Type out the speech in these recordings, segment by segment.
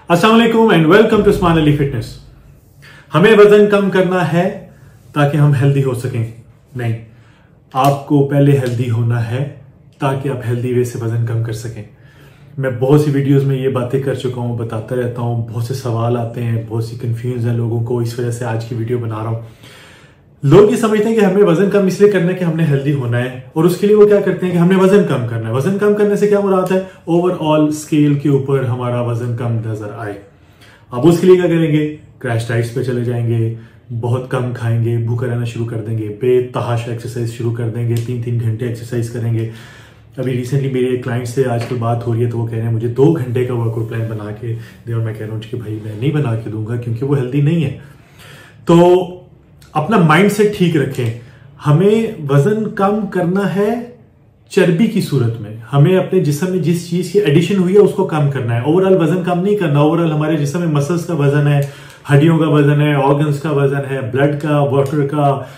अस्सलाम वालेकुम and welcome to Usman Ali fitness. हमें वजन कम करना है ताकि हम हेल्दी हो सकें? नहीं, आपको पहले हेल्दी होना है ताकि आप हेल्दी वे से वजन कम कर सकें। मैं बहुत सी वीडियोस में ये बातें कर चुका हूँ, बताता रहता हूँ, बहुत से सवाल आते हैं, बहुत सी कंफ्यूज है लोगों को, इस वजह से आज की वीडियो बना रहा हूँ। लोग ये समझते हैं कि हमें वजन कम इसलिए करना है कि हमने हेल्दी होना है, और उसके लिए वो क्या करते हैं कि हमने वजन कम करना है। वजन कम करने से क्या मुराद है? ओवरऑल स्केल के ऊपर हमारा वजन कम नजर आए। अब उसके लिए क्या करेंगे? क्रैश डाइट्स पे चले जाएंगे, बहुत कम खाएंगे, भूखा रहना शुरू कर देंगे, बेतहाशा एक्सरसाइज शुरू कर देंगे, 3-3 घंटे एक्सरसाइज करेंगे। अभी रिसेंटली मेरे एक क्लाइंट से आजकल बात हो रही है, तो वो कह रहे हैं मुझे 2 घंटे का वर्कआउट प्लान बना के दे, और मैं कह रहा हूँ कि भाई मैं नहीं बना के दूंगा क्योंकि वो हेल्दी नहीं है। तो अपना माइंड सेट ठीक रखें। हमें वजन कम करना है चर्बी की सूरत में, हमें अपने जिस्म में जिस चीज की एडिशन हुई है उसको कम करना है। ओवरऑल वजन कम नहीं करना। ओवरऑल हमारे जिस्म में मसल्स का वजन है, हड्डियों का वजन है, ऑर्गन्स का वजन है, ब्लड का, वाटर का,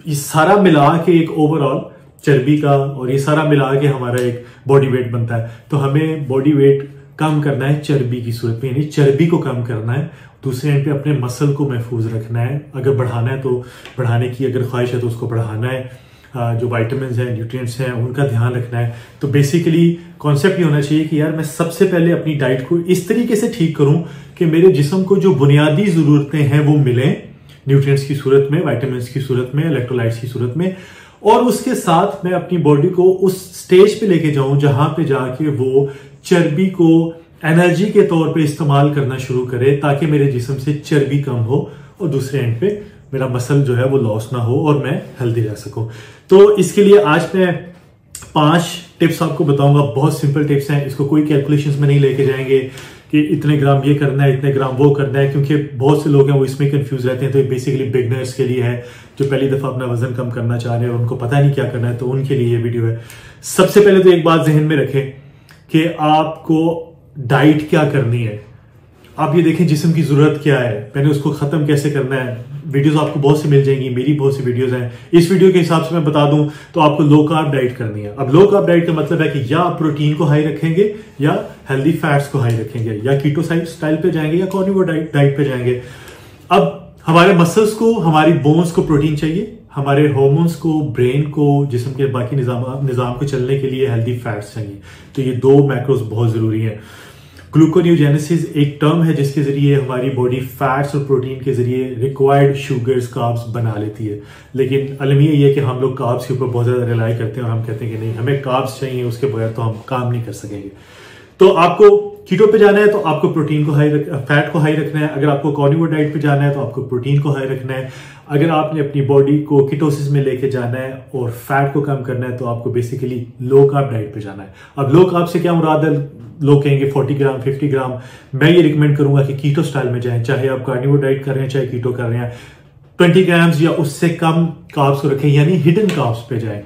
ये सारा मिला के एक ओवरऑल चर्बी का, और ये सारा मिला के हमारा एक बॉडी वेट बनता है। तो हमें बॉडी वेट कम करना है चर्बी की सूरत में, यानी चर्बी को कम करना है। दूसरे एंड पे अपने मसल को महफूज रखना है। अगर बढ़ाना है तो बढ़ाने की अगर ख्वाहिश है तो उसको बढ़ाना है। जो विटामिन्स हैं, न्यूट्रिएंट्स हैं, उनका ध्यान रखना है। तो बेसिकली कॉन्सेप्ट ये होना चाहिए कि यार मैं सबसे पहले अपनी डाइट को इस तरीके से ठीक करूं कि मेरे जिस्म को जो बुनियादी जरूरतें हैं वो मिलें, न्यूट्रिएंट्स की सूरत में, विटामिन्स की सूरत में, इलेक्ट्रोलाइट्स की सूरत में, और उसके साथ मैं अपनी बॉडी को उस स्टेज पे लेके जाऊं जहां पे जाके वो चर्बी को एनर्जी के तौर पे इस्तेमाल करना शुरू करे, ताकि मेरे जिस्म से चर्बी कम हो और दूसरे एंड पे मेरा मसल जो है वो लॉस ना हो और मैं हेल्दी रह सकूं। तो इसके लिए आज मैं 5 टिप्स आपको बताऊंगा। बहुत सिंपल टिप्स हैं, इसको कोई कैलकुलेशंस में नहीं लेके जाएंगे कि इतने ग्राम ये करना है, इतने ग्राम वो करना है, क्योंकि बहुत से लोग हैं वो इसमें कंफ्यूज रहते हैं। तो ये बेसिकली बिगनर्स के लिए है, जो पहली दफा अपना वजन कम करना चाह रहे हैं और उनको पता नहीं क्या करना है, तो उनके लिए ये वीडियो है। सबसे पहले तो एक बात जहन में रखें कि आपको डाइट क्या करनी है। आप ये देखें जिस्म की जरूरत क्या है, मैंने उसको खत्म कैसे करना है। वीडियोस आपको बहुत सी मिल जाएंगी, मेरी बहुत सी वीडियोस हैं। इस वीडियो के हिसाब से मैं बता दूं तो आपको लो कार्ब डाइट करनी है। अब लो कार्ब डाइट का मतलब है कि या आप प्रोटीन को हाई रखेंगे या हेल्दी फैट्स को हाई रखेंगे, या कीटो स्टाइल पे जाएंगे या कार्निवोर डाइट पे जाएंगे। अब हमारे मसल्स को, हमारी बोन्स को प्रोटीन चाहिए, हमारे हार्मोन्स को, ब्रेन को, जिस्म के बाकी निजाम को चलने के लिए हेल्दी फैट्स चाहिए। तो ये 2 मैक्रोस बहुत जरूरी है। ग्लूकोनियोजेनेसिस एक टर्म है जिसके जरिए हमारी बॉडी फैट्स और प्रोटीन के जरिए रिक्वायर्ड शुगर्स, कार्ब्स बना लेती है। लेकिन अलमिया ये है कि हम लोग कार्ब्स के ऊपर बहुत ज्यादा रिलाई करते हैं और हम कहते हैं कि नहीं, हमें कार्ब्स चाहिए, उसके बगैर तो हम काम नहीं कर सकेंगे। तो आपको कीटो पे जाना है तो आपको प्रोटीन को फैट को हाई रखना है। अगर आपको कार्निवोर डाइट पे जाना है तो आपको प्रोटीन को हाई रखना है। अगर आपने अपनी बॉडी को कीटोसिस में लेके जाना है और फैट को कम करना है तो आपको बेसिकली लो कार्ब डाइट पे जाना है। अब लो कार्ब से क्या मुराद है? लोग कहेंगे 40 ग्राम, 50 ग्राम। मैं ये रिकमेंड करूंगा कि कीटो स्टाइल में जाएं, चाहे आप कार्निवोर डाइट कर रहे हैं चाहे कीटो कर रहे हैं। 20 ग्राम्स या उससे कम कार्ब्स को रखें, यानी हिडन कार्ब्स पे जाएं।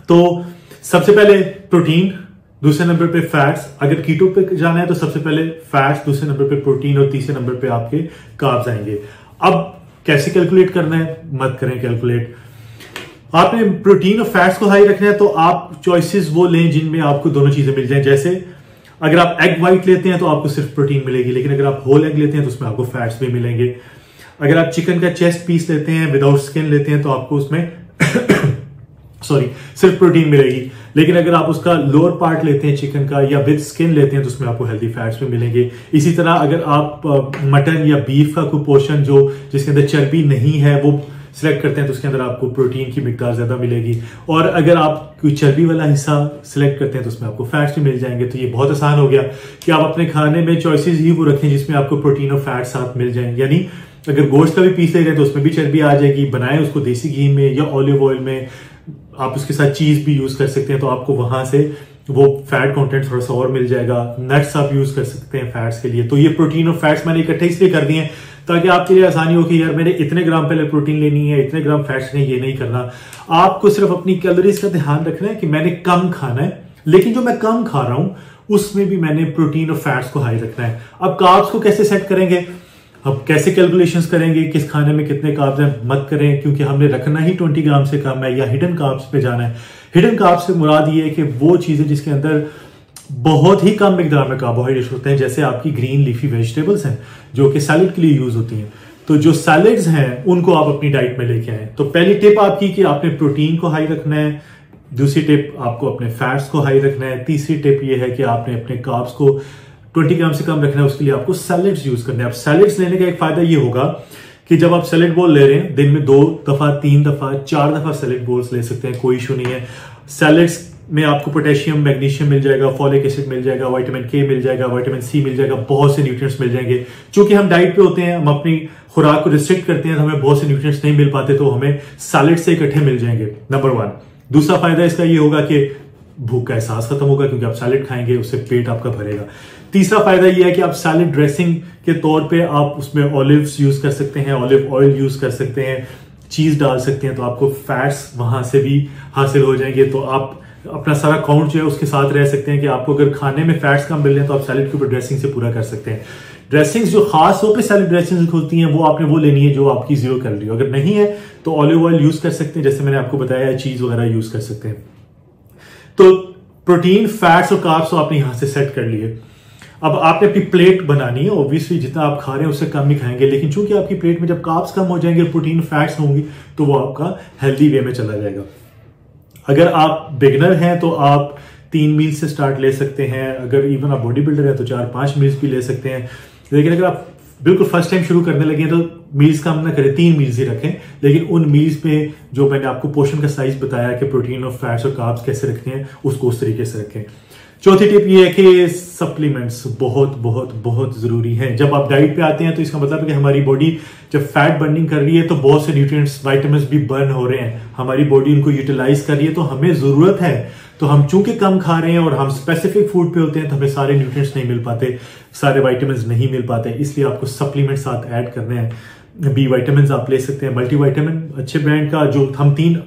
तो सबसे पहले प्रोटीन, दूसरे नंबर पे फैट्स। अगर कीटो पे जाना है तो सबसे पहले फैट्स, दूसरे नंबर पे प्रोटीन, और तीसरे नंबर पे आपके कार्ब्स आएंगे। अब कैसे कैलकुलेट करना है? मत करें कैलकुलेट। आपने प्रोटीन और फैट्स को हाई रखना है तो आप चॉइसेस वो लें जिनमें आपको दोनों चीजें मिल जाएं। जैसे अगर आप एग व्हाइट लेते हैं तो आपको सिर्फ प्रोटीन मिलेगी, लेकिन अगर आप होल एग लेते हैं तो उसमें आपको फैट्स भी मिलेंगे। अगर आप चिकन का चेस्ट पीस लेते हैं, विदाउट स्किन लेते हैं, तो आपको उसमें सिर्फ प्रोटीन मिलेगी। लेकिन अगर आप उसका लोअर पार्ट लेते हैं चिकन का, या विद स्किन लेते हैं, तो उसमें आपको हेल्दी फैट्स भी मिलेंगे। इसी तरह अगर आप मटन या बीफ का कोई पोर्शन जो जिसके अंदर चर्बी नहीं है वो सिलेक्ट करते हैं तो उसके अंदर आपको प्रोटीन की मिकदार ज्यादा मिलेगी। और अगर आप कोई चर्बी वाला हिस्सा सिलेक्ट करते हैं तो उसमें आपको फैट्स भी मिल जाएंगे। तो ये बहुत आसान हो गया कि आप अपने खाने में चॉइसेस ही वो रखें जिसमें आपको प्रोटीन और फैट साथ मिल जाए। यानी अगर गोश्त का भी पीस ले रहे हैं तो उसमें भी चर्बी आ जाएगी। बनाए उसको देसी घी में या ऑलिव ऑयल में, आप उसके साथ चीज भी यूज कर सकते हैं तो आपको वहां से वो फैट कंटेंट थोड़ा सा और मिल जाएगा। नट्स आप यूज कर सकते हैं फैट्स के लिए। तो ये प्रोटीन और फैट्स मैंने इकट्ठे इसलिए कर दिए ताकि आपके लिए आसानी हो कि यार मैंने इतने ग्राम पहले प्रोटीन लेनी है, इतने ग्राम फैट्स नहीं, ये नहीं करना। आपको सिर्फ अपनी कैलोरीज का ध्यान रखना है कि मैंने कम खाना है, लेकिन जो मैं कम खा रहा हूं उसमें भी मैंने प्रोटीन और फैट्स को हाई रखना है। अब कार्ब्स को कैसे सेट करेंगे? अब कैसे कैलकुलेशंस करेंगे किस खाने में कितने कार्ब्स हैं? मत करें, क्योंकि हमने रखना ही 20 ग्राम से कम है, या हिडन कार्ब्स पे जाना है। हिडन कार्ब्स से मुराद ये है कि वो चीजें जिसके अंदर बहुत ही कम मिकदार में कार्बोहाइड्रेट्स होते हैं, जैसे आपकी ग्रीन लीफी वेजिटेबल्स हैं जो कि सैलेड के लिए यूज होती हैं। तो जो सैलेड्स हैं उनको आप अपनी डाइट में लेके आए। तो पहली टिप आपकी कि आपने प्रोटीन को हाई रखना है, दूसरी टिप आपको अपने फैट्स को हाई रखना है, तीसरी टिप ये है कि आपने अपने कार्ब्स को 20 ग्राम से कम रखना है। उसके लिए आपको सैलेड्स यूज करने हैं। अब सैलेड्स लेने का एक फायदा ये होगा कि जब आप सैलेड बोल ले रहे हैं, दिन में 2 दफा 3 दफा 4 दफा सैलेड बोल्स ले सकते हैं, कोई इशू नहीं है। सैलेड्स में आपको पोटेशियम, मैग्नीशियम मिल जाएगा, फॉलिक एसिड मिल जाएगा, विटामिन के मिल जाएगा, विटामिन सी मिल जाएगा, बहुत से न्यूट्रिएंट्स मिल जाएंगे। क्योंकि हम डाइट पे होते हैं, हम अपनी खुराक को रिस्ट्रिक्ट करते हैं, तो हमें बहुत से न्यूट्रिएंट्स नहीं मिल पाते, तो हमें सैलेड से इकट्ठे मिल जाएंगे। नंबर 1। दूसरा फायदा इसका ये होगा कि भूख का एहसास खत्म होगा, क्योंकि आप सैलेड खाएंगे, उससे पेट आपका भरेगा। तीसरा फायदा ये है कि आप सैलेड ड्रेसिंग के तौर पे आप उसमें ऑलिव्स यूज कर सकते हैं, ऑलिव ऑयल यूज कर सकते हैं, चीज डाल सकते हैं, तो आपको फैट्स वहां से भी हासिल हो जाएंगे। तो आप अपना सारा काउंट जो है उसके साथ रह सकते हैं कि आपको अगर खाने में फैट्स कम मिल रहे हैं तो आप सैलेड के ऊपर ड्रेसिंग से पूरा कर सकते हैं। ड्रेसिंग्स जो खास तौर पे सैलेड ड्रेसिंग्स होती हैं वो आपने वो लेनी है जो आपकी 0 कैलोरी हो। अगर नहीं है तो ऑलिव ऑयल यूज कर सकते हैं, जैसे मैंने आपको बताया, चीज वगैरह यूज कर सकते हैं। तो प्रोटीन, फैट्स और कार्ब्स आपने यहां से सेट कर लिए। अब आपने अपनी प्लेट बनानी है। ऑब्वियसली जितना आप खा रहे हैं उससे कम ही खाएंगे, लेकिन चूंकि आपकी प्लेट में जब कार्ब्स कम हो जाएंगे, प्रोटीन फैट्स होंगी, तो वो आपका हेल्दी वे में चला जाएगा। अगर आप बिगिनर हैं तो आप 3 मील से स्टार्ट ले सकते हैं। अगर इवन आप बॉडी बिल्डर हैं तो 4-5 मील्स भी ले सकते हैं। लेकिन अगर आप बिल्कुल फर्स्ट टाइम शुरू करने लगे तो मील्स कम ना करें, 3 मील्स ही रखें। लेकिन उन मील्स में जो मैंने आपको पोर्शन का साइज बताया कि प्रोटीन और फैट्स और कार्ब्स कैसे रखने हैं, उसको उस तरीके से रखें। चौथी टिप ये है कि सप्लीमेंट्स बहुत बहुत बहुत जरूरी हैं। जब आप डाइट पे आते हैं तो इसका मतलब है कि हमारी बॉडी जब फैट बर्निंग कर रही है तो बहुत से न्यूट्रिएंट्स, विटामिन्स भी बर्न हो रहे हैं, हमारी बॉडी उनको यूटिलाइज कर रही है। तो हमें जरूरत है, तो हम चूंकि कम खा रहे हैं और हम स्पेसिफिक फूड पे होते हैं, तो हमें सारे न्यूट्रिएंट्स नहीं मिल पाते, सारे विटामिन्स नहीं मिल पाते, इसलिए आपको सप्लीमेंट साथ ऐड करने हैं। बी विटामिन आप ले सकते हैं, मल्टीविटामिन अच्छे ब्रांड का जो हम 3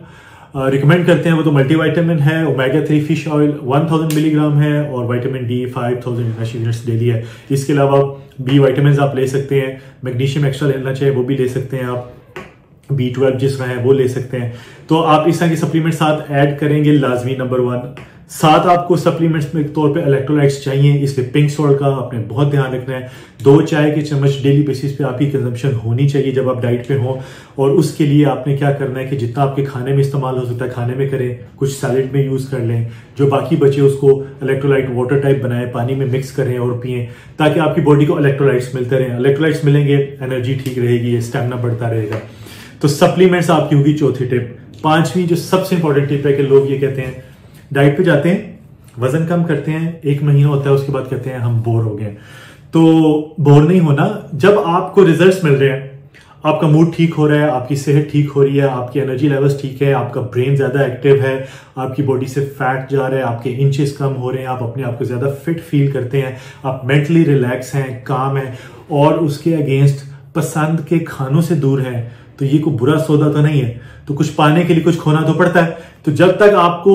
रिकमेंड करते हैं वो तो मल्टीविटामिन है, ओमेगा 3 फिश ऑयल 1000 मिलीग्राम है, और विटामिन डी 5000 यूनिट्स डेली है। इसके अलावा बी विटामिन आप ले सकते हैं, मैग्नीशियम एक्स्ट्रा लेना चाहिए वो भी ले सकते हैं आप, B12 जिस तरह है वो ले सकते हैं। तो आप इस तरह के सप्लीमेंट साथ ऐड करेंगे लाजमी। नंबर 1। साथ आपको सप्लीमेंट्स में तौर पे इलेक्ट्रोलाइट्स चाहिए, इसलिए पिंक सॉल्ट का आपने बहुत ध्यान रखना है। 2 चाय के चम्मच डेली बेसिस पे आपकी कंजम्पशन होनी चाहिए जब आप डाइट पे हो। और उसके लिए आपने क्या करना है कि जितना आपके खाने में इस्तेमाल हो सकता है खाने में करें, कुछ सैलेड में यूज कर लें, जो बाकी बचे उसको इलेक्ट्रोलाइट वाटर टाइप बनाए, पानी में मिक्स करें और पिएं, ताकि आपकी बॉडी को इलेक्ट्रोलाइट्स मिलते रहें। इलेक्ट्रोलाइट्स मिलेंगे, एनर्जी ठीक रहेगी, स्टेमिना बढ़ता रहेगा। तो सप्लीमेंट्स आपकी होगी चौथी टिप। 5वीं जो सबसे इंपॉर्टेंट टिप है कि लोग ये कहते हैं डाइट पे जाते हैं, वजन कम करते हैं, 1 महीना होता है, उसके बाद कहते हैं हम बोर हो गए। तो बोर नहीं होना। जब आपको रिजल्ट्स मिल रहे हैं, आपका मूड ठीक हो रहा है, आपकी सेहत ठीक हो रही है, आपकी एनर्जी लेवल्स ठीक है, आपका ब्रेन ज्यादा एक्टिव है, आपकी बॉडी से फैट जा रहा है, आपके इंचेस कम हो रहे हैं, आप अपने आप को ज्यादा फिट फील करते हैं, आप मेंटली रिलैक्स हैं, काम है, और उसके अगेंस्ट पसंद के खानों से दूर हैं, तो ये कोई बुरा सौदा तो नहीं है। तो कुछ पाने के लिए कुछ खोना तो पड़ता है। तो जब तक आपको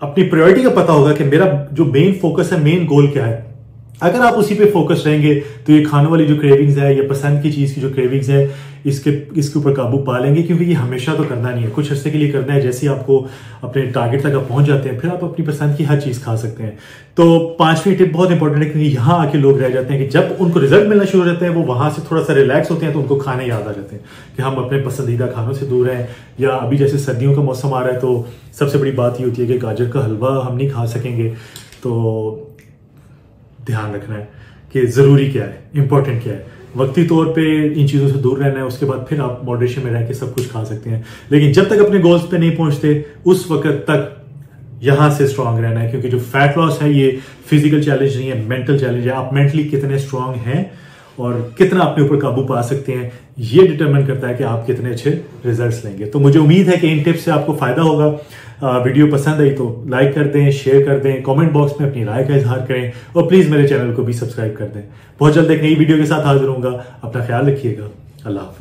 अपनी प्रायोरिटी का पता होगा कि मेरा जो मेन फोकस है, मेन गोल क्या है, अगर आप उसी पे फोकस रहेंगे तो ये खाने वाली जो क्रेविंग्स है या पसंद की चीज की जो क्रेविंग्स है, इसके ऊपर काबू पा लेंगे। क्योंकि ये हमेशा तो करना नहीं है, कुछ अर्से के लिए करना है। जैसे ही आपको अपने टारगेट तक आप पहुंच जाते हैं, फिर आप अपनी पसंद की हर चीज खा सकते हैं। तो 5वीं टिप बहुत इंपॉर्टेंट है, क्योंकि यहाँ आके लोग रह जाते हैं कि जब उनको रिजल्ट मिलना शुरू हो जाते हैं, वो वहां से थोड़ा सा रिलैक्स होते हैं, तो उनको खाने याद आ जाते हैं कि हम अपने पसंदीदा खानों से दूर हैं। या अभी जैसे सर्दियों का मौसम आ रहा है, तो सबसे बड़ी बात ये होती है कि गाजर का हलवा हम नहीं खा सकेंगे। तो ध्यान रखना है कि जरूरी क्या है, इंपॉर्टेंट क्या है। वक्ती तौर पे इन चीजों से दूर रहना है, उसके बाद फिर आप मॉडरेशन में रह के सब कुछ खा सकते हैं। लेकिन जब तक अपने गोल्स पे नहीं पहुंचते, उस वक्त तक यहां से स्ट्रांग रहना है। क्योंकि जो फैट लॉस है ये फिजिकल चैलेंज नहीं है, मेंटल चैलेंज है। आप मेंटली कितने स्ट्रांग हैं और कितना अपने ऊपर काबू पा सकते हैं, ये डिटरमाइन करता है कि आप कितने अच्छे रिजल्ट्स लेंगे। तो मुझे उम्मीद है कि इन टिप्स से आपको फायदा होगा। वीडियो पसंद आई तो लाइक कर दें, शेयर कर दें, कमेंट बॉक्स में अपनी राय का इजहार करें, और प्लीज मेरे चैनल को भी सब्सक्राइब कर दें। बहुत जल्द एक नई वीडियो के साथ हाजिर होऊंगा। अपना ख्याल रखिएगा। अल्लाह हाफिज।